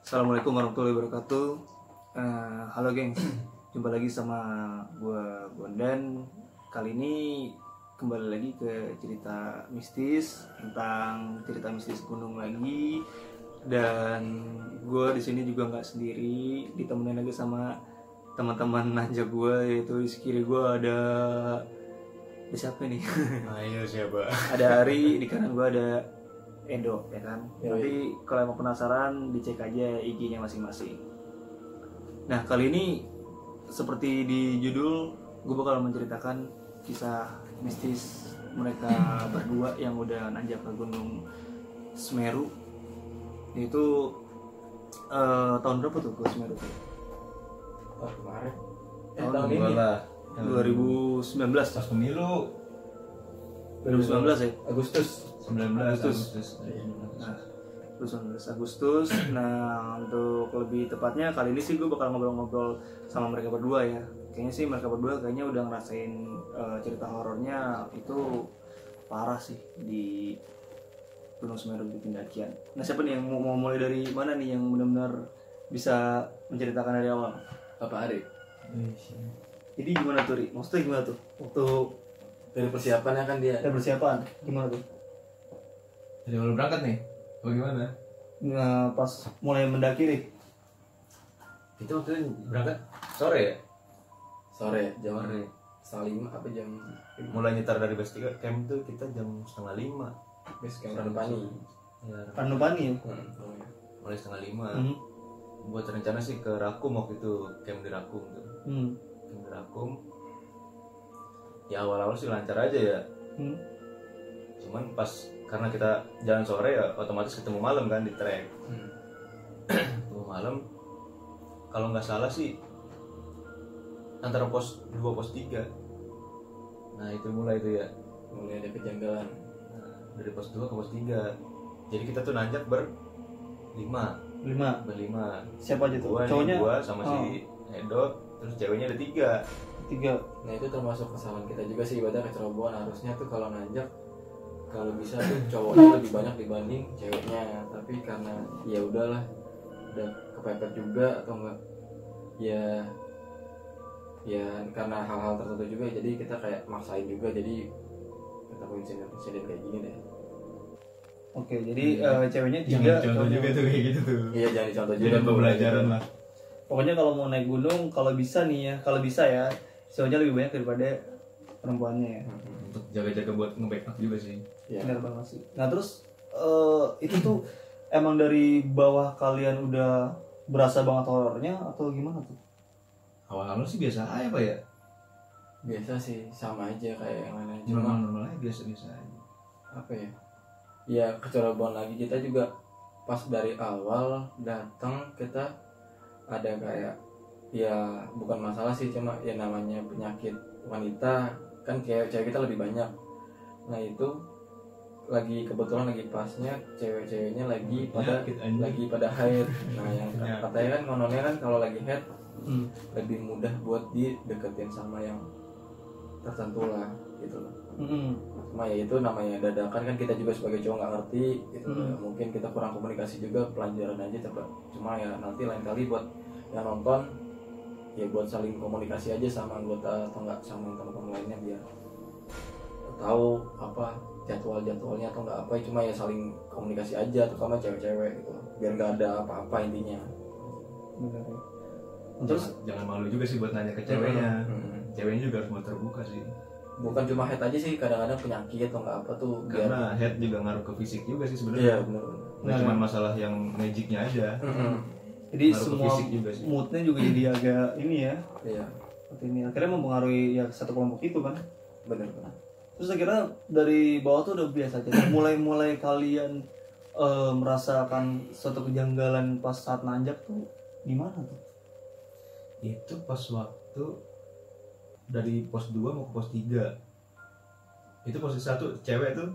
Assalamualaikum warahmatullahi wabarakatuh. Halo gengs, jumpa lagi sama gue Bondan. Kali ini kembali lagi ke cerita mistis, tentang cerita mistis gunung lagi. Dan gue di sini juga nggak sendiri, ditemenin lagi sama teman-teman nanja gue, yaitu di kiri gue ada siapa nih? Ayo siapa? Ada Ari, di kanan gue ada Edo, ya kan. Nanti kalau emang penasaran dicek aja IG-nya masing-masing. Nah, kali ini seperti di judul, gue bakal menceritakan kisah mistis mereka berdua yang udah nanjak ke Gunung Semeru. Itu tahun berapa tuh ke Semeru tuh? Tahun kemarin. Tahun ini lah. 2019 Pas pemilu 2019 ya? Agustus. Nah, 19 Agustus. Nah, untuk lebih tepatnya kali ini sih gue bakal ngobrol-ngobrol sama mereka berdua ya. Kayaknya sih mereka berdua kayaknya udah ngerasain cerita horornya itu parah sih di Gunung Semeru di pendakian. Nah, siapa nih yang mau mulai dari mana nih yang benar-benar bisa menceritakan dari awal? Apa Ari? Jadi gimana tuh, Ri? Maksudnya gimana tuh? Waktu Dari persiapannya kan dia. ada persiapan, gimana tuh? Jadi baru berangkat nih. Bagaimana? Nah, pas mulai mendaki nih. Kita waktu itu berangkat sore ya? Sore, jam 5 apa jam? Mulai nyetar dari base 3 camp tuh kita jam 4:30. Base camp Ranupani. Ya, Ranupani ya? mulai 4:30. Buat rencana sih ke Rakum waktu itu, camp di Rakum tuh. Camp di Rakum. Ya awal-awal sih lancar aja ya. Cuman pas karena kita jalan sore ya otomatis ketemu malam kan di trek. Ketemu malam. Kalau nggak salah sih antara pos 2 pos 3. Nah, itu mulai tuh ya. Mulai ada kejanggalan. Nah, dari pos 2 ke pos 3. Jadi kita tuh nanjak berlima. Siapa aja tuh? Gua, Cowoknya? gua sama si Edo, terus ceweknya ada 3. Nah itu termasuk kesalahan kita juga sih, ibadah kecerobohan. Harusnya tuh kalau nanjak kalau bisa tuh cowoknya lebih banyak dibanding ceweknya, tapi karena ya udahlah udah kepepet juga atau enggak ya karena hal-hal tertentu juga, jadi kita kayak maksain juga, jadi ketemu insiden kayak gini deh. Oke, jadi ceweknya 3, Jangan contoh juga tuh kayak gitu tuh. Iya, jangan dicontoh juga. Jadi pembelajaran lah. Pokoknya kalau mau naik gunung, kalau bisa ya, cowoknya lebih banyak daripada perempuannya ya. Untuk jaga-jaga buat nge-backup juga sih. Ya. Benar banget sih. Nah terus itu tuh emang dari bawah kalian udah berasa banget horornya atau gimana tuh? Awal-awal sih biasa aja Pak ya. Biasa sih, sama aja kayak yang lain. Cuma Normal aja, biasa-biasa aja. apa ya? Ya kecerobohan lagi kita juga pas dari awal datang kita ada kayak ya bukan masalah sih, cuma ya namanya penyakit wanita kan, cewek kita lebih banyak. Nah itu lagi kebetulan lagi pasnya cewek-ceweknya lagi pada haid. Nah yang katanya kan kononnya kan kalau lagi haid lebih mudah buat dideketin sama yang tertentu lah gitu loh. Cuma ya itu namanya dadakan kan, kita juga sebagai cowok nggak ngerti gitu. Mungkin kita kurang komunikasi juga, pelajaran aja coba. Cuma ya nanti lain kali buat yang nonton ya buat saling komunikasi aja sama anggota atau enggak sama teman-teman lainnya, biar tahu apa jadwalnya atau enggak apa. Cuma ya saling komunikasi aja terutama cewek-cewek gitu, biar nggak ada apa-apa intinya. Benar ya. Terus jangan malu juga sih buat nanya ke ceweknya. Ceweknya juga harus mau terbuka sih. Bukan cuma head aja sih, kadang-kadang penyakit atau enggak apa tuh. Karena head juga ngaruh ke fisik juga sih sebenarnya. Iya benar. Nggak cuma masalah yang magicnya aja. Jadi Ngaruh ke semua fisik juga sih. moodnya juga jadi agak ini ya. Iya Seperti ini akhirnya mempengaruhi ya satu kelompok itu kan. benar. Terus akhirnya dari bawah tuh udah biasa aja. Mulai kalian merasakan suatu kejanggalan pas saat nanjak tuh gimana tuh? Itu pas waktu dari pos 2 mau ke pos 3. Itu posisi 1 cewek tuh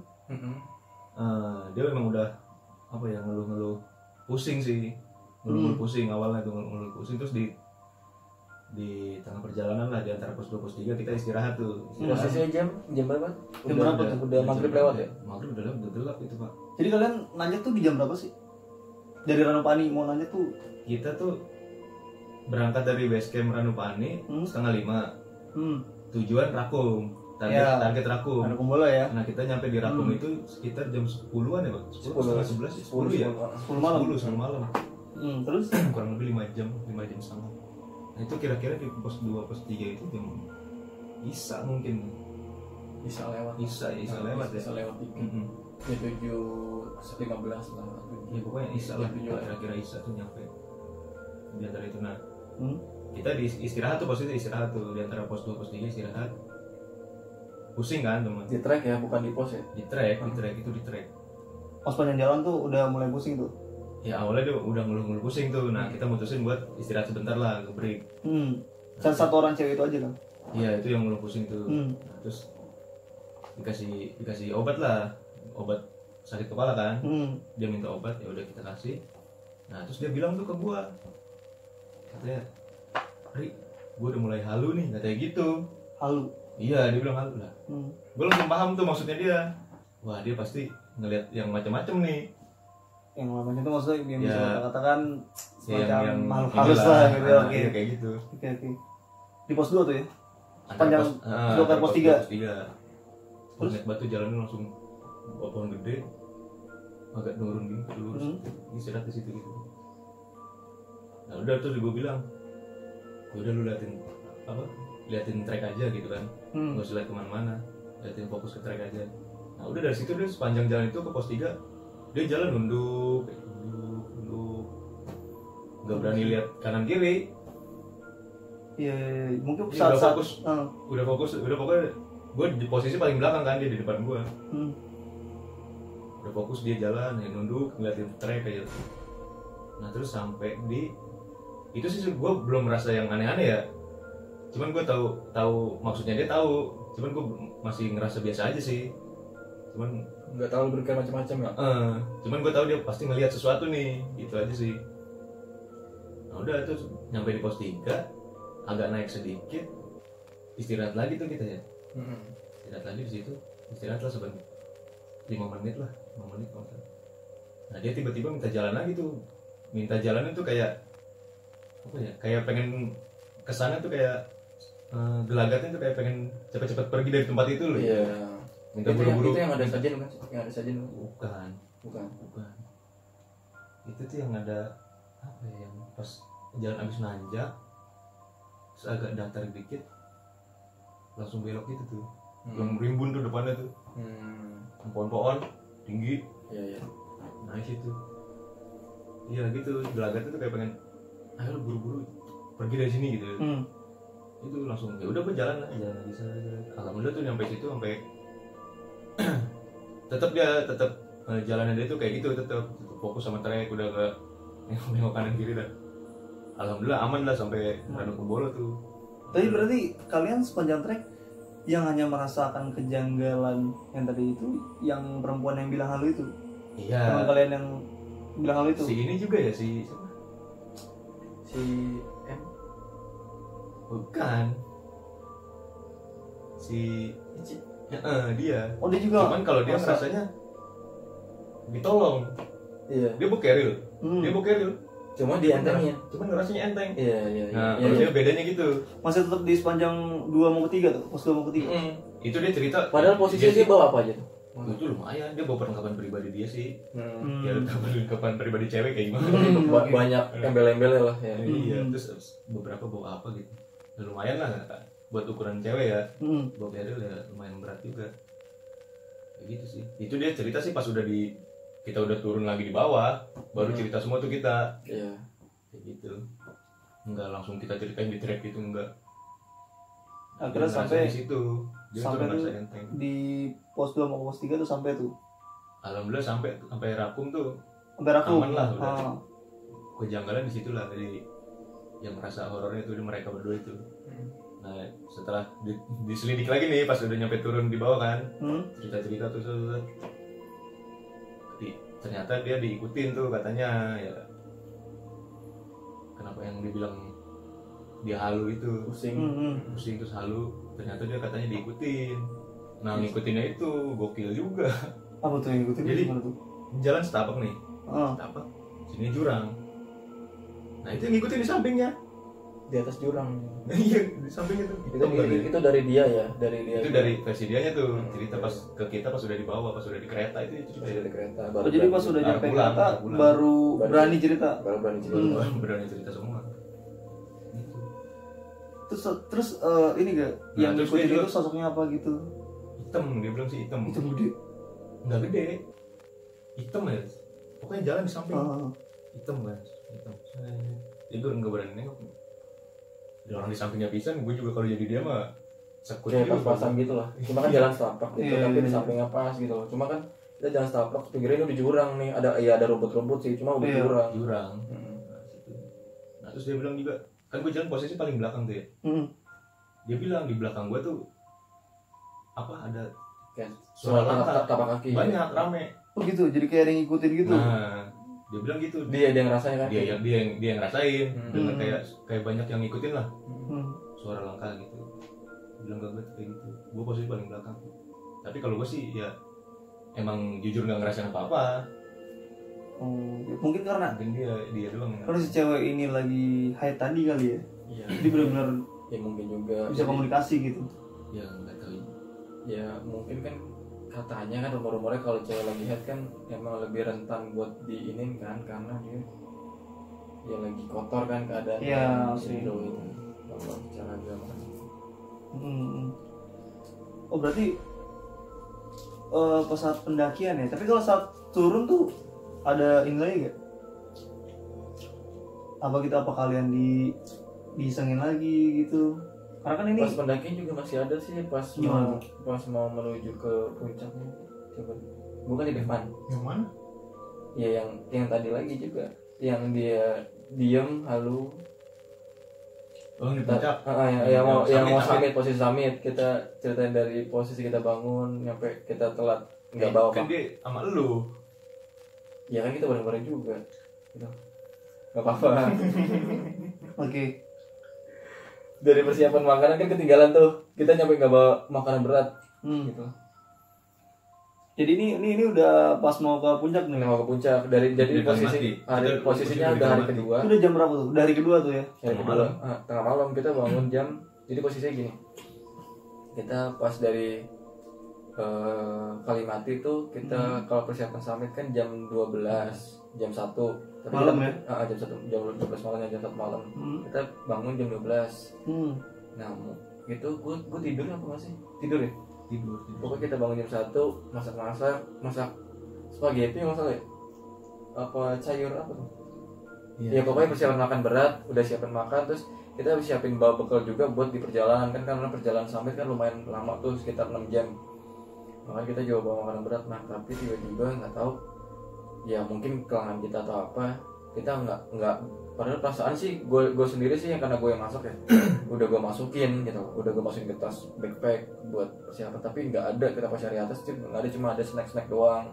dia memang udah apa ya, ngeluh pusing sih. Ngeluh pusing awalnya tuh, ngeluh pusing. Terus di tengah perjalanan lah, di antara pos 2 pos 3 kita istirahat tuh. Posisinya jam berapa? Jam berapa tuh? Udah maghrib lewat ya? Maghrib udah gelap itu Pak. Jadi kalian nanjak tuh di jam berapa sih? Dari Ranupani mau nanya tuh. Kita tuh berangkat dari base camp Ranupani 4:30. Tujuan Rakum. Target Rakum. Ada Kumbolo ya. Nah kita nyampe di Rakum itu sekitar jam 10-an ya Pak? 10 ya? 10 malam. 10 malam. Terus? Kurang lebih 5 jam setengah. Nah itu kira-kira di pos 2, pos 3 itu jam Isya mungkin. Isya lewat dikit. Ya 7:15 lah. Ya pokoknya Isya lah, kira-kira Isya tuh nyampe di antara itu. Nah kita di istirahat tuh, pos itu istirahat tuh, di antara pos 2, pos 3 istirahat. Pusing kan teman. Di trek ya, bukan di pos ya? Di trek itu di trek. Pas panjang jalan tuh udah mulai pusing tuh. Ya awalnya dia udah ngeluh pusing tuh. Nah kita mutusin buat istirahat sebentar lah, nge-break. Satu orang cewek itu aja kan? Iya itu yang ngeluh pusing tuh. Nah, terus dikasih obat lah, obat sakit kepala kan. Dia minta obat, ya udah kita kasih. Nah terus dia bilang tuh ke gua, katanya, Ri, gua udah mulai halu nih, katanya gitu. Halu? Iya dia bilang halu lah. Gua langsung paham tuh maksudnya dia. Wah dia pasti ngeliat yang macam-macam nih. Yang namanya itu maksudnya yang bisa kita katakan semacam yang makhluk halus lah gitu. Oke kayak gitu. Oke. Di pos 2 tuh ya? Panjang pos 3. Terus naik batu jalannya langsung pohon gede, agak nurun gitu lurus. Istirahat di situ gitu. Nah udah terus gue bilang, udah lu liatin trek aja gitu kan, nggak usah lihat kemana-mana, liatin fokus ke trek aja. Nah udah dari situ dia sepanjang jalan itu ke pos 3 dia jalan nunduk, nggak berani lihat kanan kiri. Iya, mungkin saat fokus, udah pokoknya gue di posisi paling belakang kan, dia di depan gue. Udah fokus dia jalan, ya nunduk ngeliatin trek aja. Nah terus sampai di itu sih gue belum merasa yang aneh-aneh ya. Cuman gue tahu maksudnya dia tahu. Cuman gue masih ngerasa biasa aja sih. Cuman nggak tahu berpikir macam-macam ya. Cuman gue tahu dia pasti ngelihat sesuatu nih, gitu aja sih. Nah udah terus nyampe di pos 3, agak naik sedikit, istirahat lagi tuh kita ya. Istirahat lagi di situ, istirahat lah sebentar, 5 menit kalau. Nah dia tiba-tiba minta jalan lagi tuh, minta jalan itu kayak apa ya? Kayak pengen kesana tuh kayak gelagatnya tuh kayak pengen cepat-cepat pergi dari tempat itu loh. Iya. Minta buru-buru. Itu yang ada sajian kan? Yang ada sajian? Bukan. Itu tuh yang ada apa ya? Yang pas jalan abis nanjak, terus agak datar dikit, langsung belok gitu tuh. Yang rimbun tuh depannya tuh. Pohon-pohon tinggi. Iya. Nah situ. Iya gitu, gelagatnya tuh kayak pengen, ayo lu buru-buru pergi dari sini gitu. Itu langsung ya udah gue jalan lagi sana. Alhamdulillah tuh nyampe situ sampai tetap jalannya dia tuh kayak gitu, tetap fokus sama trek, udah gak nengok kanan kiri dah. Alhamdulillah aman lah sampai Ranu Kumbolo tuh. Tapi berarti kalian sepanjang trek yang hanya merasakan kejanggalan yang tadi itu yang perempuan yang bilang halu itu? Iya. Teman kalian yang bilang halu itu? Si ini juga ya, si M? Bukan. Si dia. Oh dia juga. Cuman kalau dia rasanya ditolong. Iya. Dia bokeril. Cuma dientengin. Cuman ngerasanya enteng. Iya. Nah, kalau dia bedanya gitu. Masih tetap di sepanjang 2 mau ke 3 tuh, pos 2 mau ke 3. Itu dia cerita. Padahal posisinya dia bawa apa aja tuh? Itu lumayan, dia bawa perlengkapan pribadi dia sih. Ya perlengkapan pribadi cewek kayak gimana? Banyak embel-embelnya lah ya. Iya, terus beberapa bawa apa gitu. Ya, lumayan lah buat ukuran cewek ya. Bawa keril ya lumayan berat juga. Kayak gitu sih. Itu dia cerita sih pas kita udah turun lagi di bawah, baru cerita semua tuh kita. Iya. Kayak gitu. Enggak langsung kita ceritain di trek gitu, enggak. Akhirnya sampai di situ. Dia sampai tuh di pos 2 mau pos 3 tuh sampai tuh. Alhamdulillah sampai Rakum tuh. Sampai Rakum. Aman lah udah. Kejanggalan di situ lah dari yang merasa horornya itu di mereka berdua itu. Nah setelah diselidik lagi nih pas udah nyampe turun di bawah kan, cerita-cerita tuh ternyata dia diikutin tuh katanya ya. Kenapa yang dibilang dia halu itu pusing terus halu, ternyata dia katanya diikutin. Nah ngikutinnya itu gokil juga. Apa tuh yang ngikutin? Jadi gimana tuh? jalan setapak nih, setapak sini jurang. Nah itu yang ngikutin di sampingnya, di atas jurang. iya di samping itu Dari dia ya, dari dia. Itu dari versi dianya tuh, cerita pas ke kita pas sudah dibawa, pas sudah di kereta itu cerita. Dari kereta. Jadi pas sudah nyampe pulang, kereta pulang. baru berani cerita. Baru berani cerita. Berani cerita semua. Terus ini gak yang terus ngikutin dia itu sosoknya apa gitu? Hitam, dia bilang sih hitam. Itu gede. Nggak gede, hitam ya. Pokoknya jalan di samping. Hitam kan, hitam. Jadi gue nggak berani nengok. Ada orang di sampingnya pisan, gue juga kalau jadi dia mah sekut kayak pas-pasan gitu lah. Cuma kan jalan setapak gitu, tapi di sampingnya pas gitu loh. Cuma kan kita jalan setapak, pinggirnya udah jurang nih. Ada rumput-rumput sih, cuma udah jurang. Nah terus dia bilang juga, kan gue jalan posisi paling belakang tuh ya. Dia bilang di belakang gue tuh apa ada kayak suara tapak kaki banyak, rame. Oh gitu, jadi kayak ada yang ngikutin gitu. Nah dia bilang gitu, dia ngerasain kan, dia yang ngerasain, dengan kayak banyak yang ngikutin lah, suara langkah gitu. Dia bilang gak gue kayak gitu, gue posisi paling belakang. Tapi kalau gue sih ya emang jujur nggak ngerasain apa-apa. Mungkin karena dia doang. Karena si cewek ini lagi high tadi kali ya. Iya. Jadi benar-benar ya mungkin juga bisa komunikasi gitu. Ya nggak tahu. Ya mungkin kan katanya kan rumor-rumornya kalau cewek lagi head kan emang lebih rentan buat diinin kan, karena dia ya lagi kotor kan keadaan. Iya sih itu kalau bicara agama. Oh berarti pas saat pendakian ya. Tapi kalau saat turun tuh ada ini lagi gak? Apa kalian disengin lagi gitu? Karena kan ini pas pendakian juga masih ada sih, pas mau menuju ke puncaknya. Coba bukan di depan. Yang mana? Ya yang tadi lagi juga, yang dia diem halu. Oh di puncak. Yang mau summit, posisi summit. Kita ceritain dari posisi kita bangun sampai kita telat nggak bawa kan dia sama lu. Ya kan kita bareng-bareng juga gitu. Gak apa-apa. Oke. Dari persiapan makanan kan ketinggalan tuh, kita nyampe nggak bawa makanan berat gitu. Jadi ini udah pas mau ke puncak nih. Mau ke puncak jadi posisinya udah hari kedua. Itu udah jam berapa tuh? Udah hari kedua tuh ya? Hari kedua. Tengah malam kita bangun jam. Jadi posisinya gini. Kita pas dari Kalimati tuh kita kalau persiapan summit kan jam 12, jam 1. Tapi malam kita, ya? Jam 12 malam, jam 1 malam. Kita bangun jam 12. Nah, itu gue tidur apa nggak sih? Tidur ya? Tidur. Pokoknya kita bangun jam 1, masak spaghetti masalah ya? Apa sayur apa tuh? Ya pokoknya persiapan makan berat, udah siapin makan, terus kita harus siapin bawa bekal juga buat di perjalanan kan, karena perjalanan summit kan lumayan lama tuh, sekitar 6 jam. Makanya kita juga bawa makanan berat. Nah tapi tiba-tiba nggak tahu, ya mungkin kelangan kita atau apa, kita nggak padahal perasaan sih gue sendiri sih yang karena gue yang masak ya udah gue masukin gitu, udah gue masukin ke tas backpack buat persiapan, tapi nggak ada, kita pas cari atas sih nggak ada, cuma ada snack doang.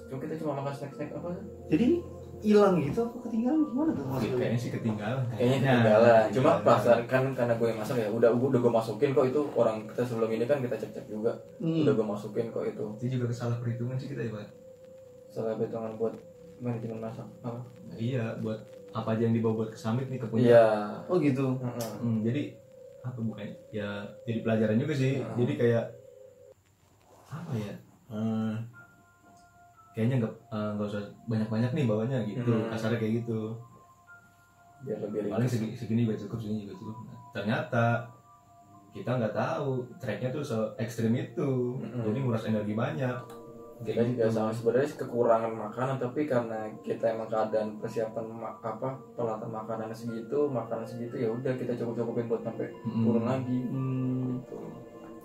Kita cuma makan snack apa? Jadi hilang gitu apa ketinggalan gimana tuh maksudnya? Kayaknya sih ketinggalan. Cuma perasaan kan karena gue yang masak ya udah gue masukin kok, itu orang kita sebelum ini kan kita cek juga udah gue masukin kok itu. Itu juga salah perhitungan sih kita ya Pak. Salah perhitungan buat manajemen masak apa? Iya, buat apa aja yang dibawa buat ke summit nih ke puncak. Iya. Oh gitu. Jadi apa bukan ya, jadi pelajaran juga sih. Jadi kayak apa ya, kayaknya nggak usah banyak nih bawanya gitu, kasarnya kayak gitu. Biar lebih paling segini juga cukup, Nah, ternyata kita nggak tahu treknya tuh se ekstrim itu, jadi nguras energi banyak. Kita juga sama sebenarnya kekurangan makanan, tapi karena kita emang keadaan persiapan peralatan makanan segitu ya udah kita cukupin buat sampai turun lagi. Gitu.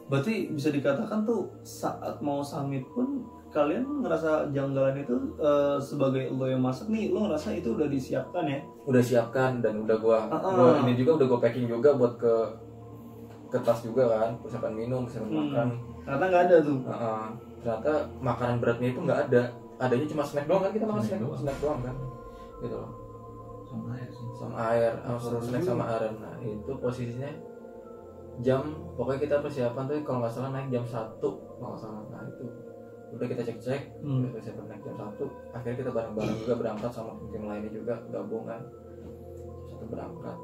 Berarti bisa dikatakan tuh saat mau summit pun kalian ngerasa janggalan itu sebagai lo yang masak nih, lo ngerasa itu udah disiapkan ya? Udah siapkan dan udah gua ini juga udah gua packing juga buat ke tas juga kan, persiapan minum, persiapan makan. Ternyata nggak ada tuh. Ternyata makanan beratnya itu nggak ada, adanya cuma snack doang kan, kita makan snack doang kan, gitu loh. Sama air, snack sama air. Nah itu posisinya pokoknya kita persiapan tuh kalau nggak salah naik jam 1 kalau nggak salah. Nah itu udah kita cek kita siap naik jam 1, akhirnya kita bareng-bareng juga berangkat sama tim lainnya juga gabung kan, satu berangkat.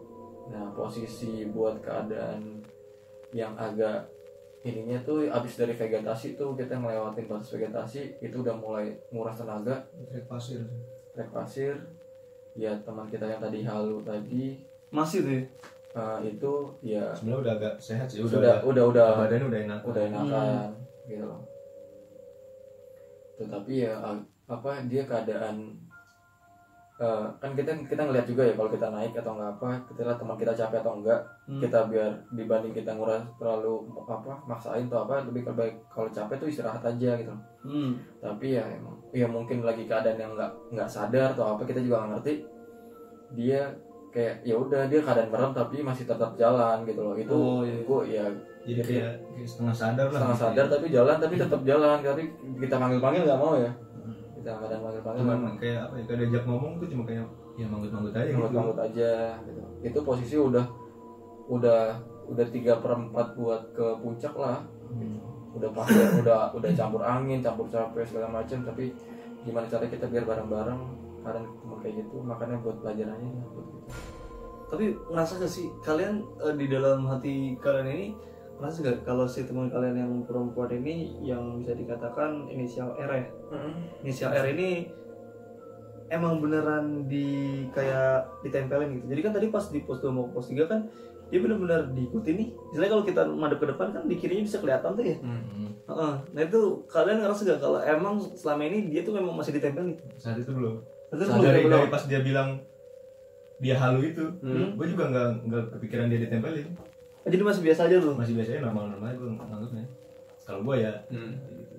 Nah posisi buat keadaan yang agak ininya tuh abis dari vegetasi tuh kita ngelewatin batas vegetasi itu udah mulai nguras tenaga, trek pasir ya teman kita yang tadi halu tadi masih tuh itu ya sebenarnya udah agak sehat sih, udah badannya udah enakan gitu loh. Tetapi ya apa dia keadaan kan kita ngeliat juga ya kalau kita naik atau nggak apa, kita lihat teman kita capek atau enggak, kita biar dibanding kita nguras terlalu apa maksain atau apa, lebih baik kalau capek tuh istirahat aja gitu. Tapi ya emang ya mungkin lagi keadaan yang nggak sadar atau apa, kita juga nggak ngerti, dia kayak ya udah dia keadaan merem tapi masih tetap jalan gitu loh. Itu gua ya jadi kayak setengah sadar tapi jalan, tapi tetap jalan, tapi kita panggil nggak mau ya. Kita kadang panggil cuman kayak apa ya, kayak diajak ngomong tuh cuma kayak ya manggut-manggut aja gitu. Itu posisi udah 3/4 buat ke puncak lah gitu. Udah pasti udah campur angin, campur capek segala macam, tapi gimana cara kita biar bareng-bareng kadang ketemu kayak gitu, makanya buat pelajarannya buat gitu. Tapi ngerasa gak sih kalian di dalam hati kalian ini merasa gak kalau si teman kalian yang perempuan ini yang bisa dikatakan inisial R ya? Inisial R ini emang beneran kayak ditempelin gitu. Jadi kan tadi pas di pos 2 mau pos 3 kan dia bener-bener diikuti nih. Misalnya kalau kita madep ke depan kan di kirinya bisa kelihatan tuh ya. Nah itu kalian ngerasa gak kalau emang selama ini dia tuh memang masih ditempelin? Saat itu belum. Dari pas dia bilang dia halu itu, gue juga nggak kepikiran dia ditempelin. Jadi masih biasa aja tuh? Masih biasa aja, normal-normal gue nganggapnya. Kalau gue ya gitu.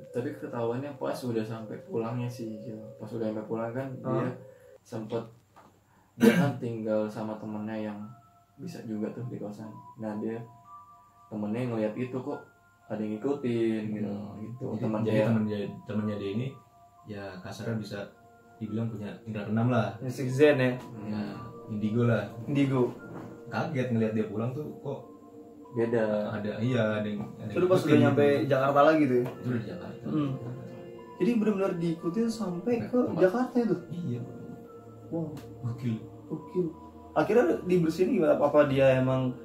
Tapi ketahuannya pas udah sampai pulangnya sih gitu. Pas udah sampai pulang kan dia sempet, dia kan tinggal sama temennya yang bisa juga tuh di kosan. Nah dia temennya ngeliat itu kok ada yang ngikutin gitu. Temennya dia ini ya kasarnya bisa dibilang punya indra keenam lah. Six Zen ya? Ya indigo lah. Kaget ngeliat dia pulang tuh kok beda. Ada yang itu pas udah nyampe Jakarta lagi tuh ya? Itu udah di Jakarta. Jadi benar-benar diikutin sampai ke Jakarta itu? Iya. Wow, Gokil. Akhirnya dibersihin gimana? Apa dia emang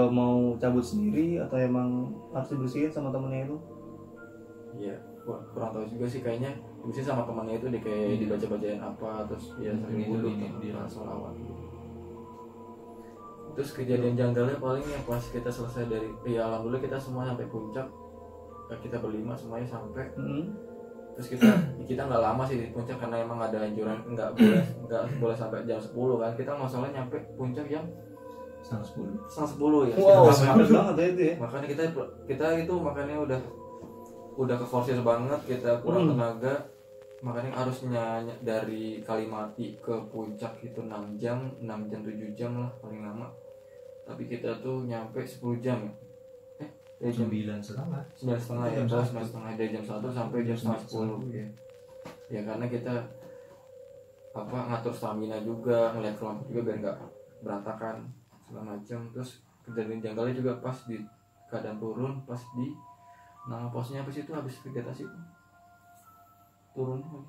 mau cabut sendiri atau emang harus dibersihin sama temennya itu? Iya, kurang tahu juga sih, kayaknya dibersihin sama temennya itu dia kayak dibaca-bacain apa, terus dia sering wudhu di sholawat gitu. Terus kejadian janggalnya paling yang pas kita selesai dari alhamdulillah kita semua sampai puncak, kita berlima semuanya sampai. Terus kita nggak lama sih di puncak karena emang ada anjuran nggak boleh sampai jam 10 kan. Kita masalahnya nyampe puncak jam setengah 10 ya. Wow, habis banget ya itu ya. Makanya kita itu makanya udah keforsir banget, kita kurang tenaga. Makanya harusnya dari Kalimati ke puncak itu 6 jam 7 jam lah paling lama. Tapi kita tuh nyampe 10 jam ya. Dari jam 9:30 ya, 9:30 dari jam 1 sampai jam 9:30 ya. Ya karena kita ngatur stamina juga, ngeliat kelompok juga biar nggak berantakan segala macam. Terus kejadian janggalnya juga pas di keadaan turun, pas di nama posnya habis itu habis vegetasi turun lagi.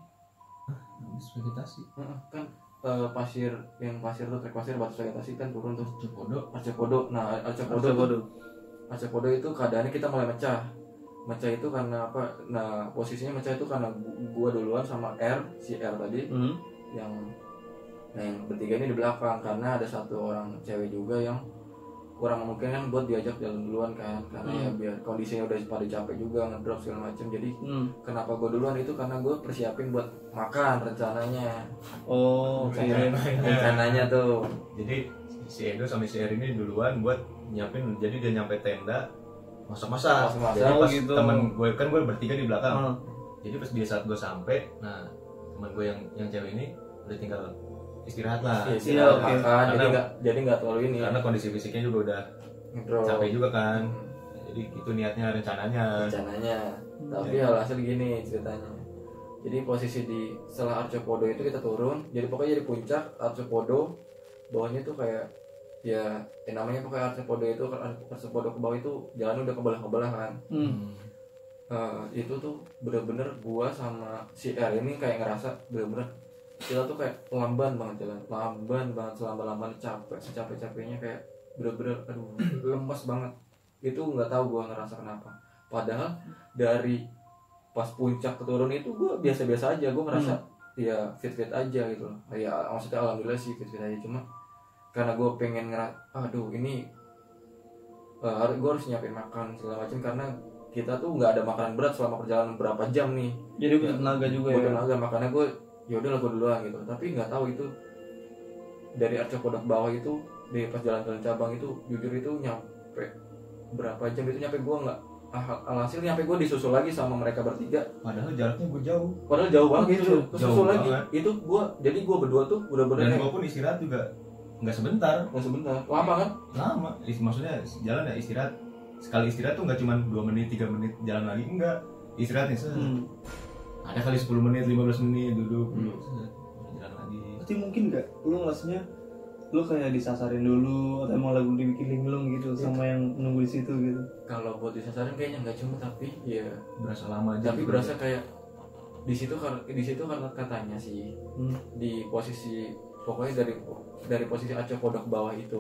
Habis vegetasi. Kan pasir tuh trek pasir batas vegetasi kan turun tuh. Arcepodo. Nah, Arcepodo itu keadaannya kita mulai mecah itu karena apa? Nah, posisinya mecah itu karena gua duluan sama si R tadi yang bertiga ini di belakang, karena ada satu orang cewek juga yang kurang memungkinkan buat diajak jalan duluan kan, karena ya biar kondisinya udah pada capek juga ngedrop segala macam. Jadi kenapa gue duluan itu karena gue persiapin buat makan rencananya. Rencananya tuh. Jadi si Edo sama si R ini duluan buat nyiapin, jadi dia nyampe tenda masak-masak. Jadi pas gitu. Temen gue kan gue bertiga di belakang. Jadi pas dia saat gue sampai, nah temen gue yang cewek ini udah tinggal istirahat lah. Makan, jadi nggak terlalu ini. Karena kondisi fisiknya juga udah capek juga kan. Jadi itu niatnya rencananya. Tapi alhasil gini ceritanya. Jadi posisi setelah Arcepodo itu kita turun. Jadi pokoknya di puncak Arcepodo, bawahnya tuh kayak ya namanya pokoknya Arcepodo itu, Arcepodo ke bawah itu jalan udah kebelah kan. itu tuh bener-bener gua sama si R ini kayak ngerasa bener-bener kita tuh kayak lamban banget jalan, lamban banget, selamban-lamban, secapek-capeknya, kayak bener-bener aduh lemes banget. Itu nggak tahu gua ngerasa kenapa, padahal dari pas puncak ke turun itu gua biasa-biasa aja, gua ngerasa ya fit-fit aja gitu loh. Ya maksudnya alhamdulillah sih fit-fit aja, cuma karena gua pengen aduh ini gue harus nyiapin makan segala macam, karena kita tuh nggak ada makanan berat selama perjalanan berapa jam nih. Jadi butuh tenaga juga ya. Butuh tenaga, makanya gue ya udahlah gue duluan gitu. Tapi nggak tahu itu dari Arca Kodok bawah itu, di pas jalan-jalan cabang itu jujur itu nyampe berapa jam itu, nyampe gue nggak alhasil nyampe gue disusul lagi sama mereka bertiga. Padahal jaraknya gue jauh. Padahal jauh banget itu, jauh lagi. banget. Itu gue, jadi gue berdua tuh bener-bener. Dan gue pun istirahat juga nggak sebentar. Lama kan? Lama. Maksudnya jalan ya istirahat. Sekali istirahat tuh nggak cuma 2 menit, 3 menit jalan lagi, enggak. Istirahatnya ada kali 10 menit, 15 menit duduk, jalan lagi. Berarti mungkin nggak lu ngerasanya lu kayak disasarin dulu atau emang lagu dibikin linglung gitu sama yang nunggu di situ gitu? Kalau buat disasarin kayaknya nggak cuma, tapi ya berasa lama aja. Tapi berasa kayak di situ karena katanya sih di posisi pokoknya dari posisi Arca Kodok bawah itu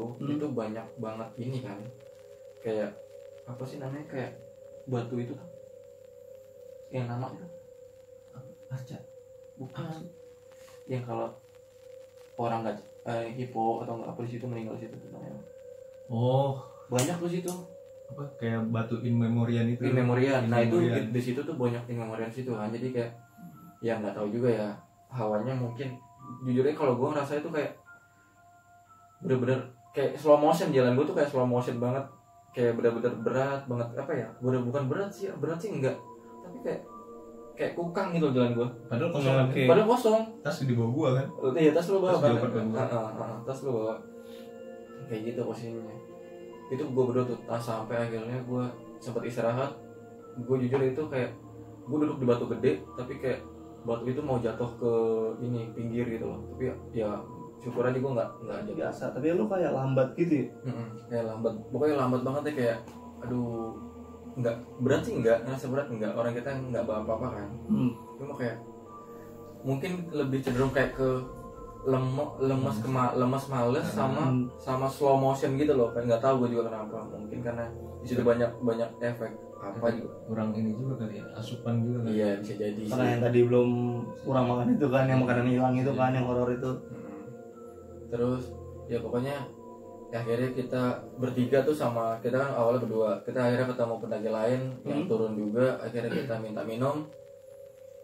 banyak banget ini kan, kayak apa sih namanya, kayak batu itu tuh yang nama itu Arca bukan yang kalau orang nggak hipo atau nggak apa di situ meninggal di situ namanya. Oh, banyak tuh situ apa kayak batu in memoriam itu. In memoriam. Nah itu di situ tuh banyak in memoriam situ kan, jadi kayak ya nggak tahu juga ya, hawanya mungkin jujurnya kalau gue ngerasa itu kayak bener-bener kayak slow motion, jalan gue tuh kayak slow motion banget, kayak bener-bener berat banget, apa ya, bukan berat sih enggak, tapi kayak kukang gitu jalan gue. Padahal kosong. Padahal kosong. Tas di bawah gua kan. Iya, tas lu bawa kan. Tas lu bawa. Kayak gitu posisinya. Itu gue berdua tuh sampai akhirnya gue sempat istirahat. Gue jujur itu kayak gue duduk di batu gede, tapi kayak batu itu mau jatuh ke ini pinggir gitu loh. Tapi ya syukur aja gue nggak aja biasa. Tapi lu kayak lambat gitu ya? Kayak lambat, pokoknya lambat banget ya, kayak aduh, nggak berat sih, nggak ngerasa berat, nggak, orang kita nggak bawa apa-apa kan. Cuma kayak mungkin lebih cenderung kayak ke lemas males sama slow motion gitu loh, kayak nggak tahu gue juga kenapa, mungkin karena di situ banyak efek apa juga, kurang ini juga kali ya, asupan juga kali. Iya bisa jadi karena yang tadi belum kurang makan itu kan, yang makanan hilang itu kan, yang horor itu. Terus ya pokoknya ya, akhirnya kita bertiga tuh, sama kita kan awalnya berdua, kita akhirnya ketemu pendaki lain yang turun juga, akhirnya kita minta minum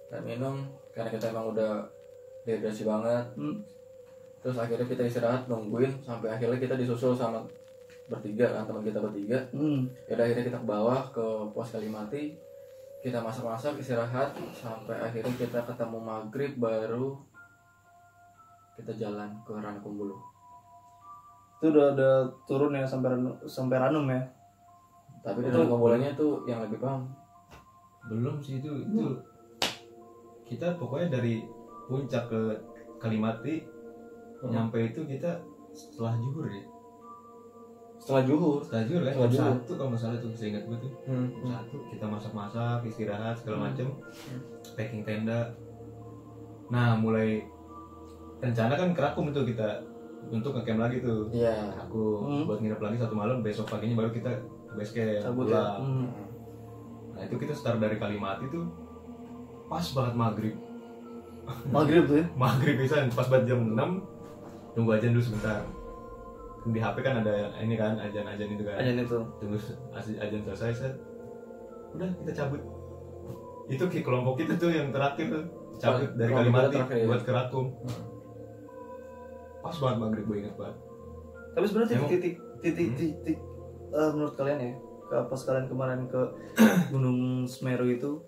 karena kita emang udah dehidrasi banget. Terus akhirnya kita istirahat nungguin sampai akhirnya kita disusul sama bertiga kan, teman kita bertiga. Yaudah akhirnya kita ke bawah ke pos Kalimati, kita masak istirahat sampai akhirnya kita ketemu maghrib, baru kita jalan ke Rankumbulu. Itu udah turun ya sampai Ranum ya. Tapi di Rankumbulunya tuh yang lebih paham. Belum sih itu kita pokoknya dari puncak ke Kalimati nyampe itu kita setelah zuhur ya. Setelah zuhur kan, jam 1 kalau nggak salah tuh, seingat gue tuh. Jam 1 kita masak, istirahat segala macem, packing tenda. Nah mulai rencana kan Kerakum tuh kita untuk ngecamp lagi tuh. Iya. Aku buat nginep lagi 1 malam, besok paginya baru kita ke base camp pulang. Nah itu kita start dari Kalimati tuh pas banget maghrib tuh ya? Maghrib bisa pas banget jam 6, tunggu ajan dulu sebentar. Di HP kan ada ini kan, ajan itu kan. Ajan itu. Tunggu ajan selesai, udah kita cabut. Itu kelompok kita tuh yang terakhir tuh cabut dari Kalimati buat ke Kerakum. Pas banget maghrib, gue inget banget. Tapi sebenarnya titik menurut kalian ya, pas kalian kemarin ke Gunung Semeru itu,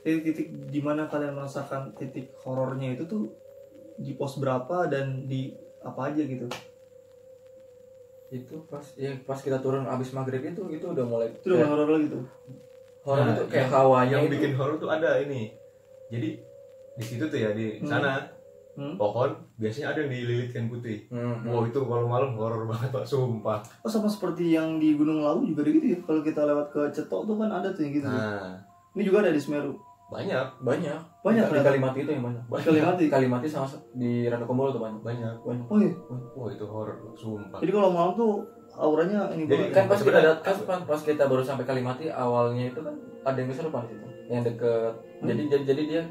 titik di mana kalian merasakan titik horornya itu tuh di pos berapa dan di apa aja gitu? Itu pas kita turun abis maghrib itu udah mulai. Itu udah horor lagi tuh. Horor itu kayak hawanya yang bikin horor tuh ada ini. Jadi di situ tuh ya, di sana pohon biasanya ada yang dililitkan putih. Wow itu kalau malam horor banget Pak, sumpah. Oh sama seperti yang di Gunung Lawu juga gitu ya. Kalau kita lewat ke Cetok tuh kan ada tuh yang gitu. Nah Ini juga ada di Semeru. Banyak. Di Kalimati itu yang banyak. Kalimati sama di Ranukumbolo tuh banyak. Oh iya. Wah itu horor sumpah. Jadi kalau malam tuh auranya ini Jadi banget. Kan pas kita baru sampai Kalimati awalnya itu kan ada yang kesurupan di situ. Yang deket. Jadi dia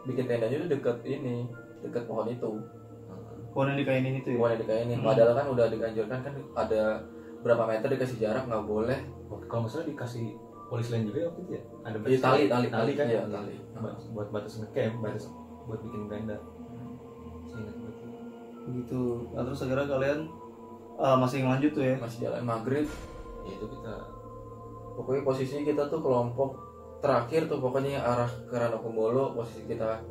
bikin tendanya itu deket pohon itu. Pohon yang dikainin itu ya. Pohon yang dikainin. Padahal kan udah diganjurkan kan ada berapa meter dikasih jarak nggak boleh. Kalau nggak salah dikasih polis lain juga waktu itu ya. Ada Di tali kan? Iya, tali. Buat batas ngecamp, buat bikin tenda. Saya ingat banget. Begitu. Nah, terus akhirnya kalian masih lanjut tuh ya. Masih jalan maghrib. Ya itu kita Pokoknya posisinya kita tuh kelompok terakhir tuh pokoknya arah ke Ranukumbolo. Posisi kita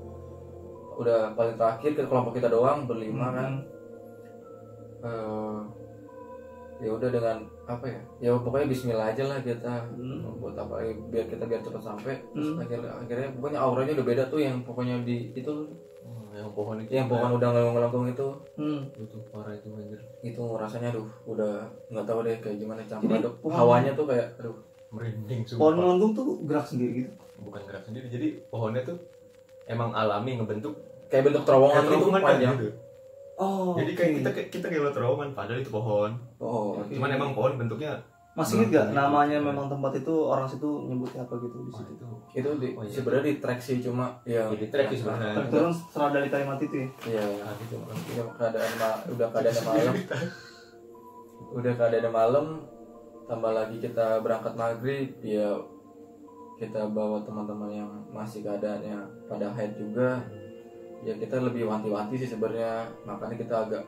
udah paling terakhir ke kelompok kita doang berlima kan. Ya udah dengan apa ya pokoknya Bismillah aja lah kita buat apa biar cepat sampai. Terus akhirnya pokoknya auranya udah beda tuh yang pokoknya di itu yang pohon itu. yang pohon udah ngelangkung itu. Itu parah itu anjir. Itu rasanya udah nggak tahu deh kayak gimana campur aduk hawanya tuh kayak merinding sumpah. Pohon melengkung tuh gerak sendiri gitu. Bukan gerak sendiri. Jadi pohonnya tuh emang alami ngebentuk kayak bentuk terowongan gitu panjang. Gitu. Oh. Jadi kayak kita kayak terowongan padahal itu pohon. Okay. Cuman emang pohon bentuknya masih ingat gak namanya memang tempat itu orang situ nyebutnya apa gitu di situ? Itu sebenarnya di track sih cuma ya di track sih sebenarnya. Turun setelah dari Kalimati itu ya. Iya, gitu. Udah keadaan malam tambah lagi kita berangkat maghrib ya kita bawa teman-teman yang masih keadaannya pada haid juga. Ya kita lebih wanti-wanti sih sebenarnya, makanya kita agak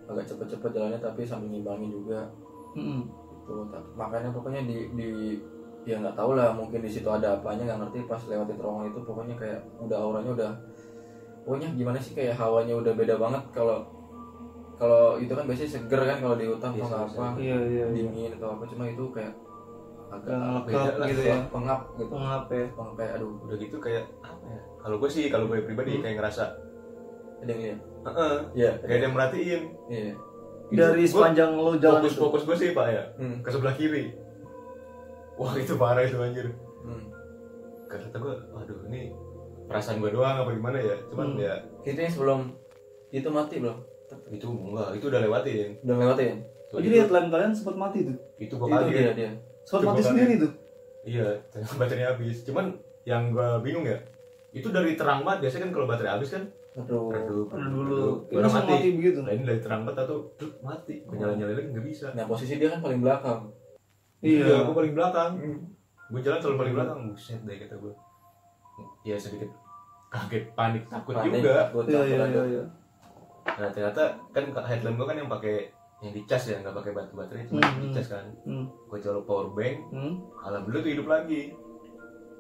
cepet-cepet jalannya tapi sambil ngimbangin juga. Tuh, makanya pokoknya di ya nggak tahu lah mungkin di situ ada apanya nggak ngerti pas lewatin terowongan itu pokoknya kayak udah auranya udah pokoknya gimana sih kayak hawanya udah beda banget. Kalau itu kan biasanya seger kan kalau di hutan atau apa dingin atau apa, cuma itu kayak agak beda gitu ya, pengap ya kayak aduh udah gitu kayak apa ya, kalau gue pribadi kayak ngerasa ada yang lihat kayak ada yang merhatiin dari sepanjang lo jalan fokus gue sih pak ya ke sebelah kiri. Wah itu parah itu anjir. Kata gue waduh ini perasaan gue doang apa gimana ya, cuman ya itu yang sebelum itu mati belum? Itu enggak, itu udah lewatin. Oh, jadi headline kalian sempat mati tuh? Itu gue kaget dia sempat mati sendiri tuh? Iya, baterainya habis. Cuman yang gue bingung ya, itu dari terang banget. Biasanya kan kalau baterai habis kan redup dulu. Baru mati begitu. Nah ini dari terang banget atau mati. Gue nyala-nyalain lagi nggak bisa. Nah posisi dia kan paling belakang. Iya, gue paling belakang. Gue jalan selalu paling belakang. Buset deh kata gue. Ya sedikit kaget, panik, takut juga. Iya. Nah ternyata kan headlamp gue kan yang pakai yang dicas ya, nggak pakai baterai cuma dicas kan. Gue colok power bank, alhamdulillah tuh hidup lagi.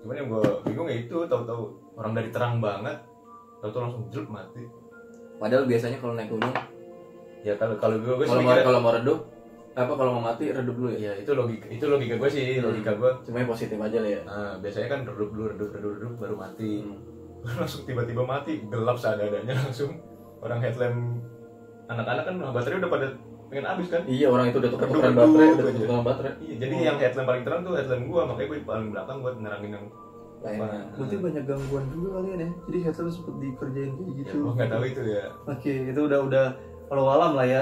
Cuman yang gue bingung ya itu, tahu-tahu orang dari terang banget, tahu-tahu langsung jelek mati. Padahal biasanya kalau naik gunung, ya kalau gue kalau mau redup, kalau mau mati redup dulu ya. Ya itu logika gue sih, logika gue. Cuma yang positif aja lah ya. Nah biasanya kan redup baru mati. Langsung tiba-tiba mati, gelap seadanya langsung. Orang headlamp anak-anak kan baterai udah pada pengen habis kan. Iya, orang itu udah tukeran baterai. Iya, jadi yang headlamp paling terang tuh headlamp gua, makanya gue paling belakang buat nerangin yang lainnya. Berarti banyak gangguan juga kalian ya. Jadi headlamp sempet dikerjain kayak gitu. Ya, gua enggak tahu itu ya. Oke, itu udah kalau alam lah ya.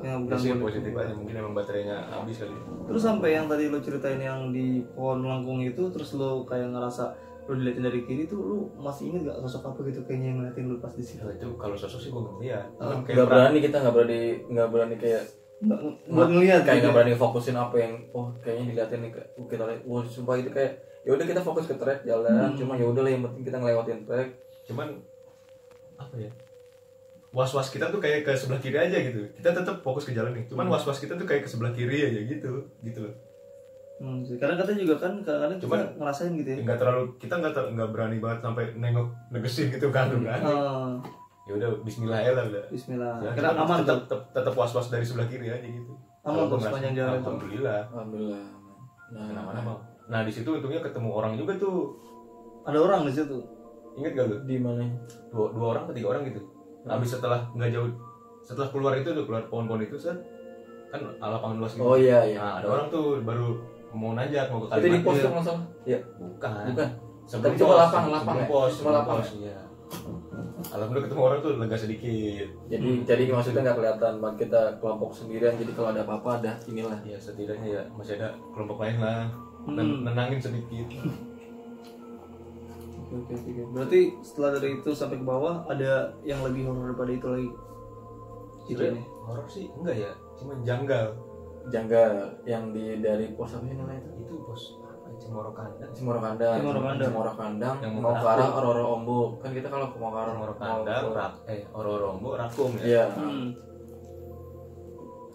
Yang gangguan positif aja, mungkin emang baterainya habis kali. Terus sampai yang tadi lo ceritain yang di pohon melengkung itu, terus lo kayak ngerasa lo diliatin dari kiri tuh, lo masih inget gak sosok apa gitu kayaknya yang ngeliatin lo pas di situ? Itu kalau sosok sih gue ngeliat. Nggak berani kayak buat ngeliat kayak nggak berani fokusin apa yang kayaknya diliatin nih kita lihat. Sumpah itu kayak ya udah kita fokus ke track jalan, cuma ya udah lah yang penting kita ngelewatin track. Cuman apa ya, was kita tuh kayak ke sebelah kiri aja gitu. Kita tetap fokus ke jalan nih, cuman was kita tuh kayak ke sebelah kiri aja gitu loh. Karena katanya juga kan kadang-kadang kita ngerasain gitu ya. Kita nggak berani banget sampai nengok negesin gitu kan. Ya udah Bismillah ya lah udah. Bismillah. Ya, kita aman tetap was dari sebelah kiri aja gitu. Aman tuh sepanjang jalan. Alhamdulillah. Nah di situ untungnya ketemu orang juga tuh. Ada orang di situ. Ingat gak lu? Di mana? Dua orang atau 3 orang gitu. Habis setelah nggak jauh, setelah keluar pohon-pohon itu kan lapangan luas gitu. Oh iya. Nah ada orang tuh baru mau nanjak mau ke Kalimati. Itu di pos tuh masalah? Iya. Bukan. Tapi cuma lapang ya. Cuma lapang. Iya. Alhamdulillah ketemu orang tuh lega sedikit. Jadi maksudnya nggak kelihatan kita kelompok sendirian. Jadi kalau ada apa-apa ada inilah. Ya setidaknya ya masih ada kelompok lain lah. Nenangin sedikit. Oke. Berarti setelah dari itu sampai ke bawah ada yang lebih horor daripada itu lagi. Sebenarnya horor sih enggak ya, cuma janggal Yang dari pos apa sih namanya itu? Itu pos apa? Cemoro Kandang yang mau ke arah Ororo Ombo. Kan kita kalau mau ke arah Cemoro Kandang, Ororo Ombo, Rakum ya. Iya.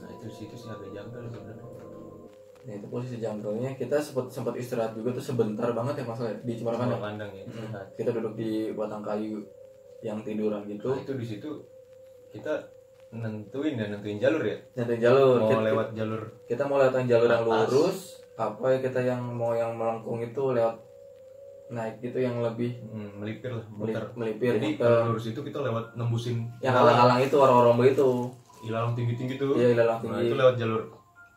Nah itu situ sih agak janggal sebenarnya. Nah itu posisi janggalnya kita sempat istirahat juga tuh sebentar banget ya masalah di Cemoro Kandang Ya. Kita duduk di batang kayu yang tiduran gitu. Nah, itu di situ kita nentuin jalur ya. Mau lewat jalur. Kita mau lewat jalur yang lurus. Apa ya kita yang melengkung itu lewat naik gitu yang lebih melipir lah, muter. Melipir. Jadi kalau lurus itu kita lewat nembusin yang alang-alang itu orang-orang itu. Ilalang tinggi-tinggi tuh. Iya, ilalang tinggi. Nah, itu lewat jalur.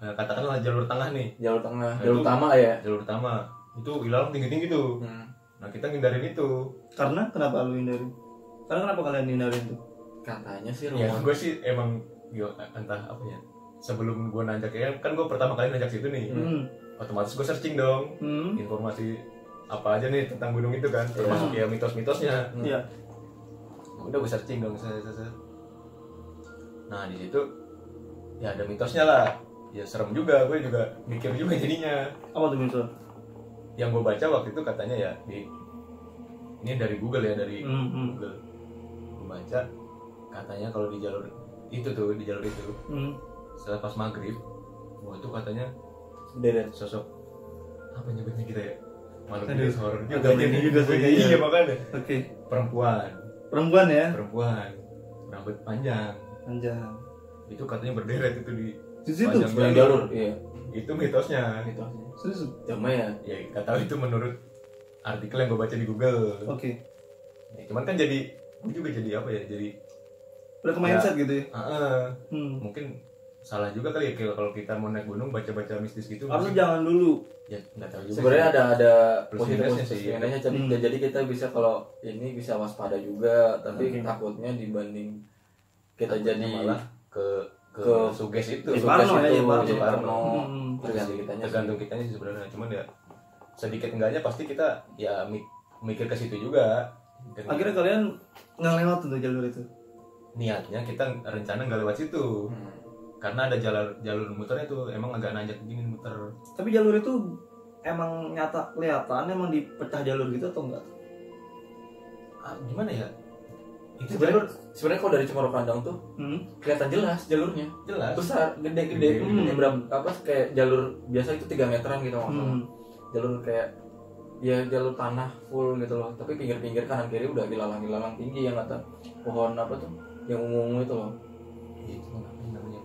Nah, katakanlah jalur tengah nih. Jalur tengah, Nah, jalur utama ya. Jalur utama. Itu ilalang tinggi-tinggi tuh. Nah, kita ngindarin itu. Karena kenapa lu hindarin? Karena kenapa kalian hindarin tuh? Katanya sih Ya, gue sih emang entah apa ya. Sebelum gue nanjak kan gue pertama kali nanjak situ nih. Otomatis gue searching dong. Informasi apa aja nih tentang gunung itu kan, termasuk ya mitos-mitosnya. Iya. Udah gue searching dong. Nah, di situ ya ada mitosnya lah. Ya serem juga, gue juga mikir juga jadinya. Apa tuh mitos? Yang gue baca waktu itu katanya ya ini dari Google ya, dari Google. Gue baca katanya kalau di jalur itu setelah pas maghrib, itu katanya deret sosok apa nyebutnya kita ya, makhluk Aduh, itu horor agak merinding juga sih. Iya makanya. Oke. Perempuan ya? rambut panjang itu katanya berderet itu di situ sepanjang jalur. Iya. Itu mitosnya. Serius? Cuma ya Gak tahu itu menurut artikel yang gue baca di Google. Oke. Ya, cuman kan gue juga jadi apa ya, jadi udah ke mindset gitu ya? Mungkin salah juga kali ya kalau kita mau naik gunung baca-baca mistis gitu. Harusnya jangan dulu. Ya nggak tahu juga. Sebenarnya ada Plus minusnya sih. Jadi kita bisa kalau ini bisa waspada juga, tapi takutnya dibanding kita Takutnya jadi malah ke suges itu. Parno ya, Parno. Tergantung kitanya sih sebenarnya. Cuman ya sedikit enggaknya pasti kita ya mikir ke situ juga. Akhirnya kalian nggak lewat tuh jalur itu. Niatnya kita rencana nggak lewat situ. Karena ada jalur muternya tuh emang agak nanjak gini muter. Tapi jalur itu emang nyata kelihatan emang dipecah jalur gitu atau enggak? Gimana ya? Itu sebenarnya kalau dari Cemoro Kandang tuh kelihatan jelas jalurnya. Jelas. Besar, gede. Berapa apa kayak jalur biasa itu 3 meteran gitu maksudnya. Jalur kayak ya jalur tanah full gitu loh. Tapi pinggir-pinggir kanan kiri udah dilalang tinggi yang kata pohon apa tuh? Yang ungu itu loh. Itu namanya.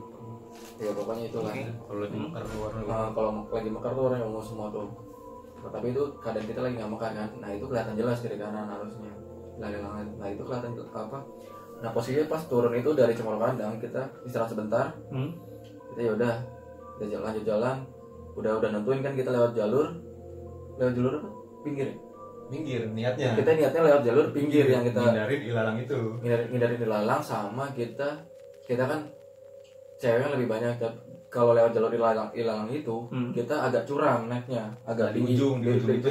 Ya pokoknya itulah. Kalau lagi mekar warna. Kalau lagi mekar tuh warna ungu semua tuh. Nah, tapi itu keadaan kita lagi nggak mekar kan. Nah itu kelihatan jelas kiri kanan harusnya. Nah itu kelihatan apa? Nah posisinya pas turun itu dari Cemoro Kandang kita istirahat sebentar. Kita yaudah kita lanjut jalan. Udah nentuin kan kita lewat jalur apa? Pinggir ya? Pinggir niatnya. Kita niatnya lewat jalur pinggir yang kita hindarin ilalang itu. Hindarin ilalang sama kita kan ceweknya lebih banyak. Kalau lewat jalur ilalang itu kita agak curam naiknya, agak di ujung itu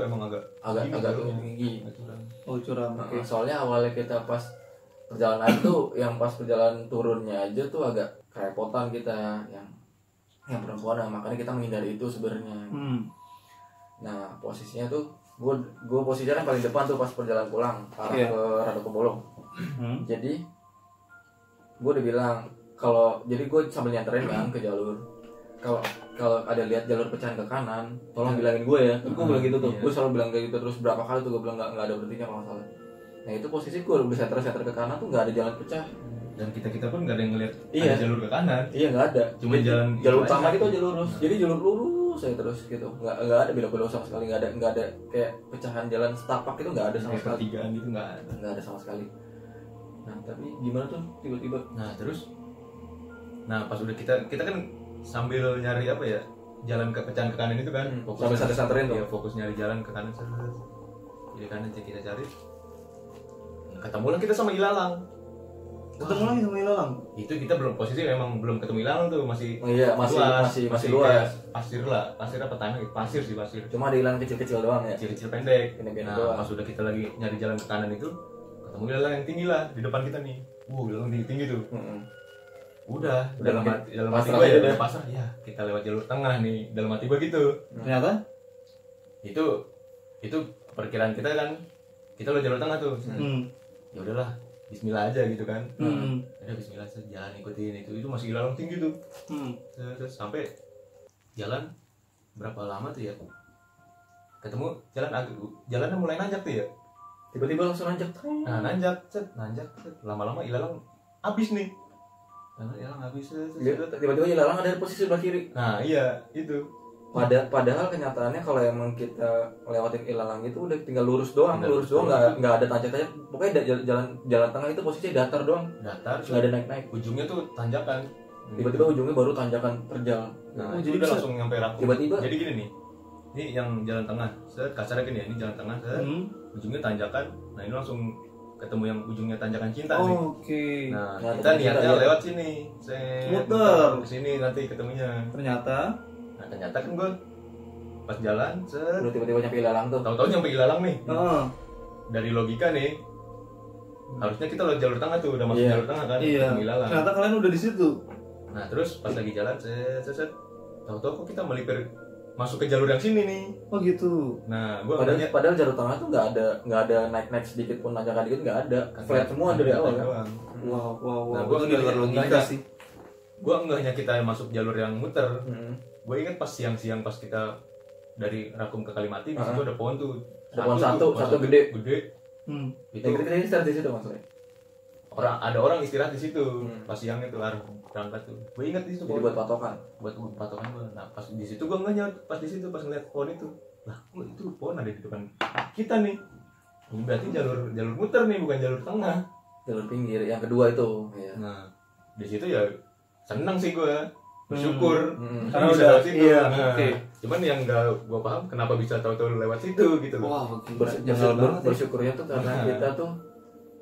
emang agak tinggi. Oh curam. Okay. Soalnya awalnya kita pas perjalanan tuh yang pas perjalanan turunnya aja tuh agak kerepotan kita yang perempuan, makanya kita menghindari itu sebenarnya. Nah posisinya tuh gue posisinya kan paling depan tuh pas perjalanan pulang arah ke Rado Kebolong. Jadi gue udah bilang jadi gue sambil nyanterin kan ke jalur, kalau ada lihat jalur pecahan ke kanan tolong bilangin gue ya. Gue bilang gitu tuh. Gue selalu bilang kayak gitu terus berapa kali tuh gue bilang nggak ada berhentinya kalau masalah. Nah itu posisi gue udah setter ke kanan tuh nggak ada jalan pecah. Dan kita pun nggak ada yang ngeliat ada jalur ke kanan. Iya nggak ada. Cuma jalur utama itu aja lurus. Jadi jalur lurus saya terus gitu. Nggak ada belok-belok sama sekali. Nggak ada kayak pecahan jalan setapak itu nggak ada sama sekali. Pertigaan gitu nggak ada sama sekali. Nah tapi gimana tuh tiba-tiba? Nah pas udah kita kan sambil nyari apa ya, jalan ke pecahan ke kanan itu kan. Sambil santai-santaiin tuh. Ya fokus nyari jalan ke kanan. kiri kanan kita cari. Ketemu lah kita sama ilalang. Ketemu lagi sama ilalang. Itu kita belum posisi memang belum ketemu ilalang tuh, masih Iya, masih luas. Pasir lah, pasir apa tanah gitu, pasir sih pasir. Cuma ada ilalang kecil-kecil doang ya. Kecil-kecil pendek. Pendek-pendek Nah, doang. pas sudah kita lagi nyari jalan ke kanan itu, ketemu ilalang yang tinggi lah di depan kita nih. Ilalang tinggi-tinggi tuh. Udah dalam hati gue ya udah pasrah ya, kita lewat jalur tengah nih, dalam hati gue gitu. Ternyata itu perkiraan kita kan, kita lewat jalur tengah tuh. Ya udahlah, bismillah aja gitu kan. Udah bismillah aja, jalan ikutin itu masih ilalang tinggi tuh. Terus sampai jalan berapa lama tuh ya, ketemu jalannya mulai nanjak tuh ya, Tiba-tiba langsung nanjak. nah nanjak lama-lama ilalang habis nih. Ilalang habis. Tiba-tiba ilalang ada di posisi sebelah kiri. Nah iya itu. Padahal kenyataannya kalau emang kita lewatin ilalang itu udah tinggal lurus doang, nggak ada tanjak-tanjak. Pokoknya jalan tengah itu posisinya datar doang. Datar, nggak ada naik-naik. ujungnya tuh tanjakan. Tiba-tiba ujungnya baru tanjakan terjal. Nah, jadi udah langsung nyampe Rakum. Tiba-tiba. Jadi gini nih. Ini yang jalan tengah. Kasarnya gini ya, ini jalan tengah. Ujungnya tanjakan. Nah, ini langsung ketemu yang ujungnya tanjakan cinta nih. Oke. Nah, kita niatnya lewat sini. Muter ke sini nanti ketemunya. Ternyata kan gue pas jalan, Udah tiba-tiba nyampe ilalang tuh. tahu-tahu nyampe ilalang nih. Dari logika nih, harusnya kita lewat jalur tengah tuh, udah masuk jalur tengah kan, ketemu ilalang. Ternyata kalian udah di situ. Nah terus pas lagi jalan, tahu-tahu kok kita melipir masuk ke jalur yang sini nih. Oh gitu. Nah, gua padahal jalur tengah tuh nggak ada naik sedikit pun, nanjak dikit nggak ada. Flat semua dari awal kan. Wow. Nah, gua nggak logika sih. Gua enggaknya kita masuk jalur yang muter. Gue inget pas siang-siang pas kita dari Rakum ke Kalimati, di situ ada pohon tuh. Ada pohon satu gede. Itu kita istirahat di situ maksudnya. ada orang istirahat di situ pas siang itu arah berangkat tuh. Gue inget di situ buat patokan. Buat patokan gue. Nah pas di situ gue ngeliat, pas di situ pas ngeliat pohon itu, lah kok itu pohon ada di depan kita nih. Ini berarti jalur muter nih, bukan jalur tengah. Jalur pinggir yang kedua itu. Ya. Nah di situ ya seneng sih gue, bersyukur karena bisa udah lewat situ. Iya, Nah, oke. cuman yang nggak gue paham kenapa bisa tahu-tahu lewat situ gitu loh. Wah, bersyukurnya tuh karena kita tuh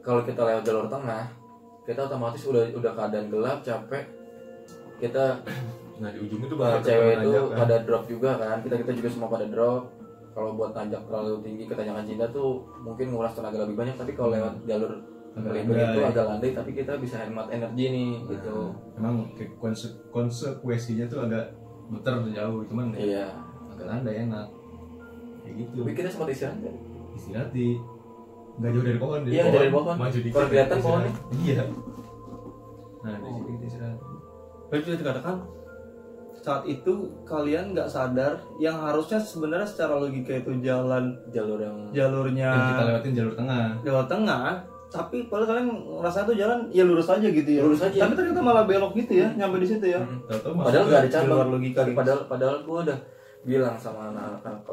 kalau kita lewat jalur tengah, kita otomatis udah keadaan gelap, capek. Kita Nah di ujung itu cewek itu pada drop juga kan. Kita juga semua pada drop. Kalau buat tanjak terlalu tinggi ke tanjakan cinta tuh mungkin nguras tenaga lebih banyak, tapi kalau lewat jalur melipir itu agak landai, tapi kita bisa hemat energi nih gitu. Emang konsekuensinya tuh agak muter jauh, cuman iya agak landai enak kayak gitu. Tapi kita sempat istirahat kan? Istirahat di nggak jauh dari pohon. Iya dari pohon. Maju dikit. Kalau kelihatan pohonnya. Iya. Nah di situ kita istirahat. Berarti bisa dikatakan saat itu kalian nggak sadar yang harusnya sebenarnya secara logika itu jalurnya yang kita lewatin jalur tengah, tapi padahal kalian ngerasa itu jalan ya lurus aja gitu ya. Lurus aja. Tapi ternyata malah belok gitu ya, nyampe di situ ya. Padahal nggak ada cabang. Luar logika. Padahal gue udah bilang sama anak-anak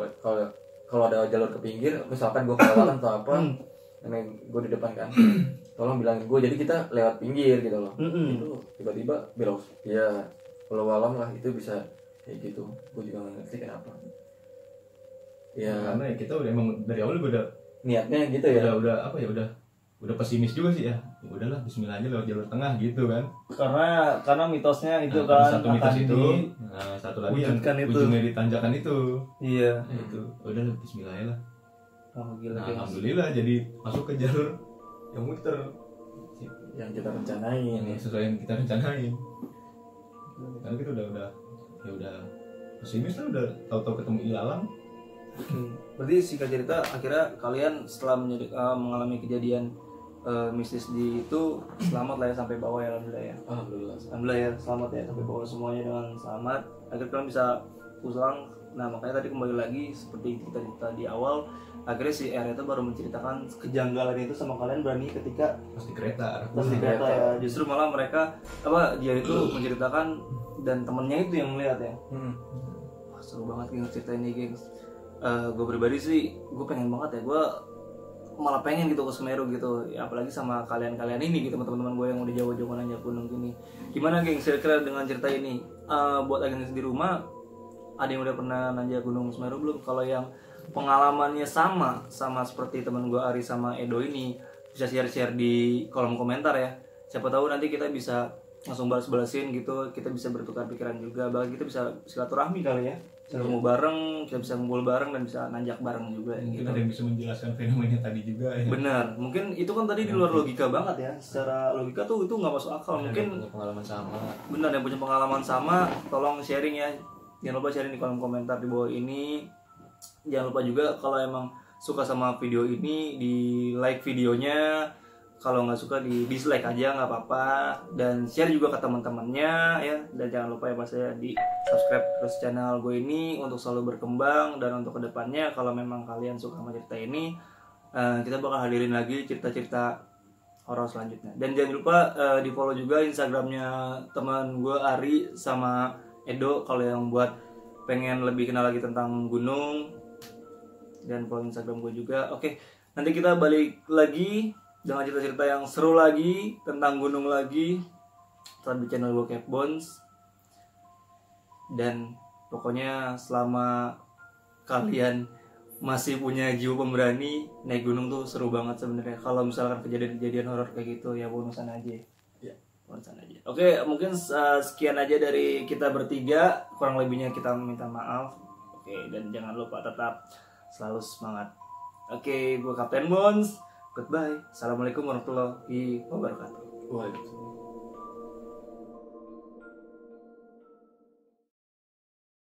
kalau ada jalur ke pinggir, misalkan gue kelewatan atau apa, ini gue di depan kan, tolong bilangin gue. Jadi kita lewat pinggir gitu loh. Itu tiba-tiba belok. Ya kalau alam lah itu bisa kayak gitu. Gue juga nggak ngerti kenapa. Ya karena ya kita udah emang dari awal gue udah niatnya gitu ya. Udah pesimis juga sih ya. Ya udahlah bismillah aja lewat jalur tengah gitu kan. Karena mitosnya itu nah, kan satu mitos akan itu. Nah, satu lagi yang itu. ujungnya di tanjakan itu. Iya. Itu. Udah bismillah ya lah. Oh, gila, nah, alhamdulillah jadi masuk ke jalur yang muter yang kita rencanain. Sesuai yang kita rencanain. Karena kita udah pesimis lah, udah tahu-tahu ketemu ilalang. Berarti singkat cerita akhirnya kalian setelah mengalami kejadian mistis di itu selamat lah ya sampai bawah ya, alhamdulillah ya selamat ya sampai bawah semuanya dengan selamat. Akhirnya kalian bisa pulang. Nah makanya tadi kembali lagi seperti kita cerita di awal, akhirnya si R itu baru menceritakan kejanggalan itu sama kalian berani ketika pas di kereta ya. Justru malah mereka dia itu menceritakan dan temennya itu yang melihat ya. Wah, seru banget gengs cerita ini gengs. Gue pribadi sih gue pengen banget ya, gue malah pengen gitu ke Semeru gitu ya, apalagi sama kalian ini gitu, teman-teman gue yang udah jauh-jauh nanjak gunung gini. Gimana gengs kira-kira dengan cerita ini? Buat agensi di rumah ada yang udah pernah nanjak gunung Semeru belum? Kalau yang pengalamannya sama seperti teman gue Ari sama Edo ini, bisa share di kolom komentar ya. Siapa tahu nanti kita bisa langsung balas-balasin gitu, kita bisa bertukar pikiran juga, bahkan kita bisa silaturahmi kali ya, bisa ketemu bareng, kita bisa ngumpul bareng dan bisa nanjak bareng juga. Mungkin gitu. ada yang bisa menjelaskan fenomena tadi juga ya. Benar, mungkin itu kan tadi di luar logika banget ya, secara logika tuh itu nggak masuk akal. Mungkin Yang punya pengalaman sama. benar, yang punya pengalaman sama, tolong sharing ya, jangan lupa sharing di kolom komentar di bawah ini. Jangan lupa juga kalau emang suka sama video ini, di like videonya. Kalau nggak suka di dislike aja, nggak apa-apa. Dan share juga ke teman-temannya ya. Dan jangan lupa ya pastinya di subscribe terus channel gue ini untuk selalu berkembang. Dan untuk kedepannya kalau memang kalian suka sama cerita ini, kita bakal hadirin lagi cerita-cerita horor selanjutnya. Dan jangan lupa di follow juga Instagramnya teman gue Ari sama Edo kalau yang buat pengen lebih kenal lagi tentang gunung. Dan follow Instagram gue juga. Oke, nanti kita balik lagi dengan cerita-cerita yang seru lagi tentang gunung lagi tetap di channel gue Cape Bones. Dan pokoknya selama kalian masih punya jiwa pemberani, naik gunung tuh seru banget sebenarnya. Kalau misalkan kejadian-kejadian horor kayak gitu ya bonusan aja ya, bonusan aja. Oke, mungkin sekian aja dari kita bertiga, kurang lebihnya kita minta maaf. Oke, dan jangan lupa tetap selalu semangat. Oke, gue Kapten Bones. Goodbye. Assalamualaikum warahmatullahi wabarakatuh. Waalaikumsalam.